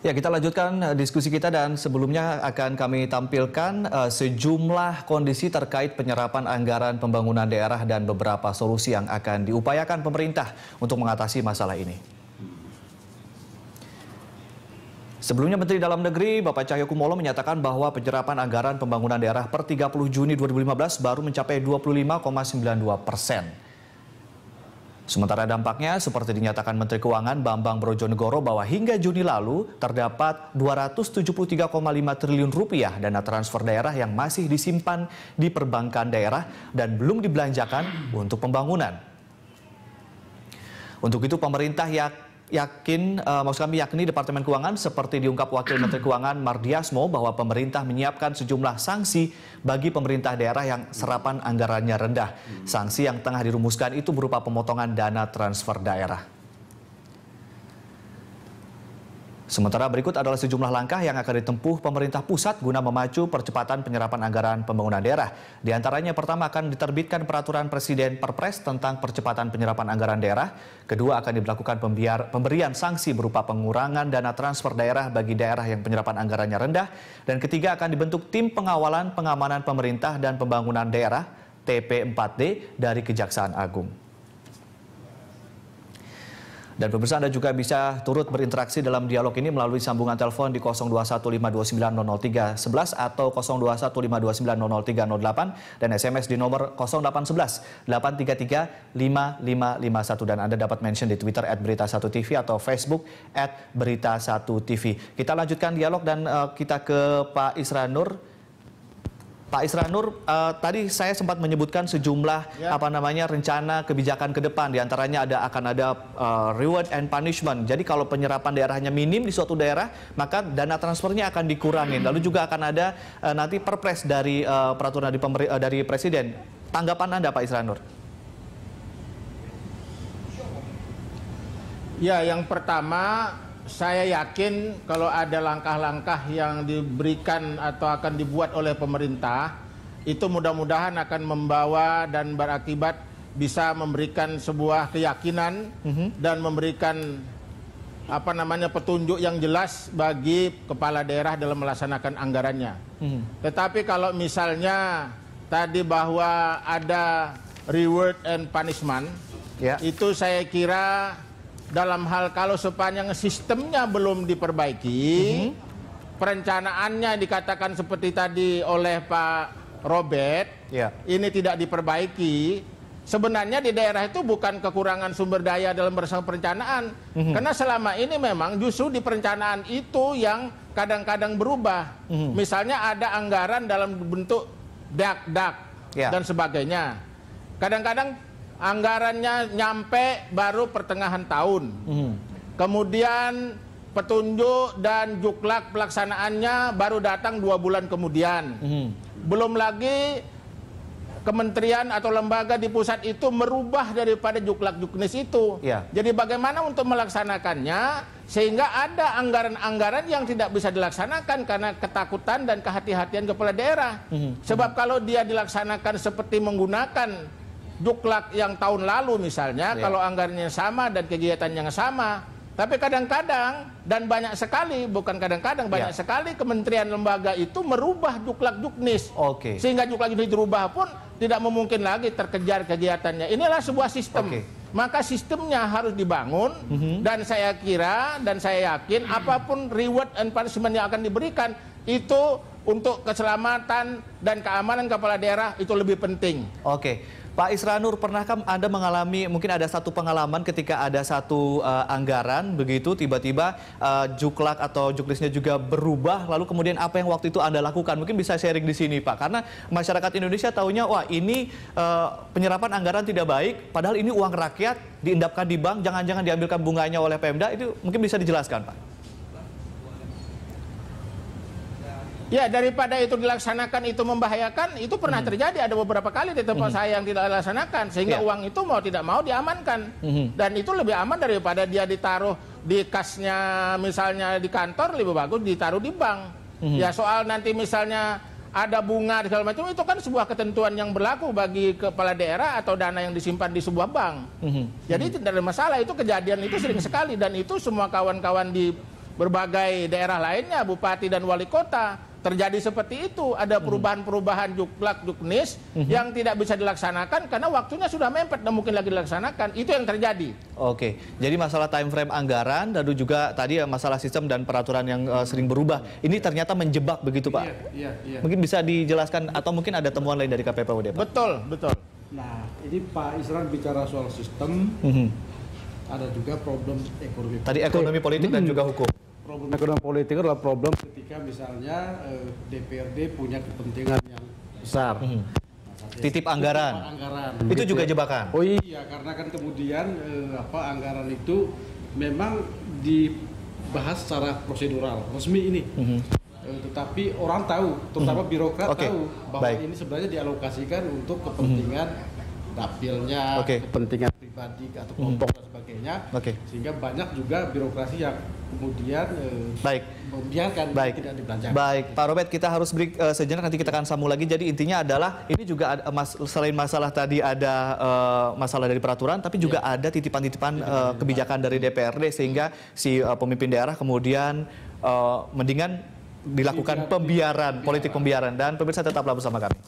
Ya, kita lanjutkan diskusi kita dan sebelumnya akan kami tampilkan sejumlah kondisi terkait penyerapan anggaran pembangunan daerah dan beberapa solusi yang akan diupayakan pemerintah untuk mengatasi masalah ini. Sebelumnya Menteri Dalam Negeri Bapak Cahyokumolo menyatakan bahwa penyerapan anggaran pembangunan daerah per 30 Juni 2015 baru mencapai 25,92%. Sementara dampaknya, seperti dinyatakan Menteri Keuangan Bambang Brojonegoro bahwa hingga Juni lalu terdapat Rp273,5 triliun dana transfer daerah yang masih disimpan di perbankan daerah dan belum dibelanjakan untuk pembangunan. Untuk itu pemerintah yakni Departemen Keuangan seperti diungkap Wakil Menteri Keuangan Mardiasmo bahwa pemerintah menyiapkan sejumlah sanksi bagi pemerintah daerah yang serapan anggarannya rendah. Sanksi yang tengah dirumuskan itu berupa pemotongan dana transfer daerah. Sementara berikut adalah sejumlah langkah yang akan ditempuh pemerintah pusat guna memacu percepatan penyerapan anggaran pembangunan daerah. Di antaranya pertama akan diterbitkan peraturan Presiden Perpres tentang percepatan penyerapan anggaran daerah. Kedua akan diberlakukan pemberian sanksi berupa pengurangan dana transfer daerah bagi daerah yang penyerapan anggarannya rendah. Dan ketiga akan dibentuk tim pengawalan pengamanan pemerintah dan pembangunan daerah TP4D dari Kejaksaan Agung. Dan pemirsa, Anda juga bisa turut berinteraksi dalam dialog ini melalui sambungan telepon di 0215290311 atau 0215290308 dan SMS di nomor 0811-833-5551. Dan Anda dapat mention di Twitter @berita1tv atau Facebook @berita1tv. Kita lanjutkan dialog dan kita ke Pak Isranur. Pak Isranur, tadi saya sempat menyebutkan sejumlah rencana kebijakan ke depan, diantaranya akan ada reward and punishment. Jadi kalau penyerapan daerahnya minim di suatu daerah, maka dana transfernya akan dikurangin. Lalu juga akan ada nanti perpres dari peraturan dari Presiden. Tanggapan Anda, Pak Isranur? Ya, yang pertama, saya yakin kalau ada langkah-langkah yang diberikan atau akan dibuat oleh pemerintah, itu mudah-mudahan akan membawa dan berakibat bisa memberikan sebuah keyakinan dan memberikan petunjuk yang jelas bagi kepala daerah dalam melaksanakan anggarannya. Tetapi kalau misalnya tadi bahwa ada reward and punishment, itu saya kira dalam hal kalau sepanjang sistemnya belum diperbaiki, perencanaannya dikatakan seperti tadi oleh Pak Robert, ini tidak diperbaiki. Sebenarnya di daerah itu bukan kekurangan sumber daya dalam perencanaan, karena selama ini memang justru di perencanaan itu yang kadang-kadang berubah. Misalnya ada anggaran dalam bentuk dak-dak dan sebagainya. Kadang-kadang anggarannya nyampe baru pertengahan tahun. Kemudian petunjuk dan juklak pelaksanaannya baru datang 2 bulan kemudian. Belum lagi kementerian atau lembaga di pusat itu merubah daripada juklak juknis itu. Jadi bagaimana untuk melaksanakannya sehingga ada anggaran-anggaran yang tidak bisa dilaksanakan karena ketakutan dan kehati-hatian kepala daerah. Sebab kalau dia dilaksanakan seperti menggunakan juklak yang tahun lalu misalnya, kalau anggarannya sama dan kegiatannya sama, tapi kadang-kadang dan banyak sekali, bukan kadang-kadang, banyak sekali kementerian lembaga itu merubah juklak juknis, sehingga juklak juknis dirubah pun tidak memungkin lagi terkejar kegiatannya. Inilah sebuah sistem. Maka sistemnya harus dibangun, dan saya kira dan saya yakin apapun reward and punishment yang akan diberikan itu untuk keselamatan dan keamanan kepala daerah itu lebih penting. Pak Isranur, pernahkah Anda mengalami, mungkin ada satu pengalaman ketika ada satu anggaran begitu tiba-tiba juklak atau juknisnya juga berubah, lalu kemudian apa yang waktu itu Anda lakukan? Mungkin bisa sharing di sini, Pak, karena masyarakat Indonesia taunya wah ini penyerapan anggaran tidak baik, padahal ini uang rakyat diendapkan di bank, jangan-jangan diambilkan bunganya oleh Pemda. Itu mungkin bisa dijelaskan, Pak? Ya, daripada itu dilaksanakan itu membahayakan, itu pernah terjadi, ada beberapa kali di tempat saya yang tidak dilaksanakan, sehingga uang itu mau tidak mau diamankan. Dan itu lebih aman daripada dia ditaruh di kasnya misalnya di kantor, lebih bagus ditaruh di bank. Ya, soal nanti misalnya ada bunga segala macam, itu kan sebuah ketentuan yang berlaku bagi kepala daerah atau dana yang disimpan di sebuah bank. Jadi tidak ada masalah, itu kejadian itu sering sekali, dan itu semua kawan-kawan di berbagai daerah lainnya, bupati dan wali kota, terjadi seperti itu. Ada perubahan-perubahan juklak juknis yang tidak bisa dilaksanakan karena waktunya sudah mepet dan mungkin lagi dilaksanakan. Itu yang terjadi. Oke, jadi masalah time frame anggaran, lalu juga tadi masalah sistem dan peraturan yang sering berubah. Ini ternyata menjebak begitu, Pak? Iya. Mungkin bisa dijelaskan atau mungkin ada temuan lain dari KPPUD, Pak? Betul. Nah, ini Pak Isran bicara soal sistem, ada juga problem ekonomi. Tadi ekonomi politik dan juga hukum. Problem ekonomi politik adalah problem ketika misalnya DPRD punya kepentingan yang besar. Titip anggaran. Itu juga jebakan. Oh iya, karena kan kemudian anggaran itu memang dibahas secara prosedural resmi ini. Tetapi orang tahu, terutama birokrat tahu bahwa ini sebenarnya dialokasikan untuk kepentingan dapilnya, kepentingan pribadi atau kelompok dan sebagainya, sehingga banyak juga birokrasi yang kemudian membiarkan tidak dibelanjakan. Baik, Pak Robert, kita harus break sejenak, nanti kita akan sambung lagi. Jadi intinya adalah ini juga selain masalah tadi ada masalah dari peraturan, tapi juga ada titipan-titipan kebijakan dari DPRD sehingga si pemimpin daerah kemudian mendingan dilakukan pembiaran, politik pembiaran. Dan pemirsa tetaplah bersama kami.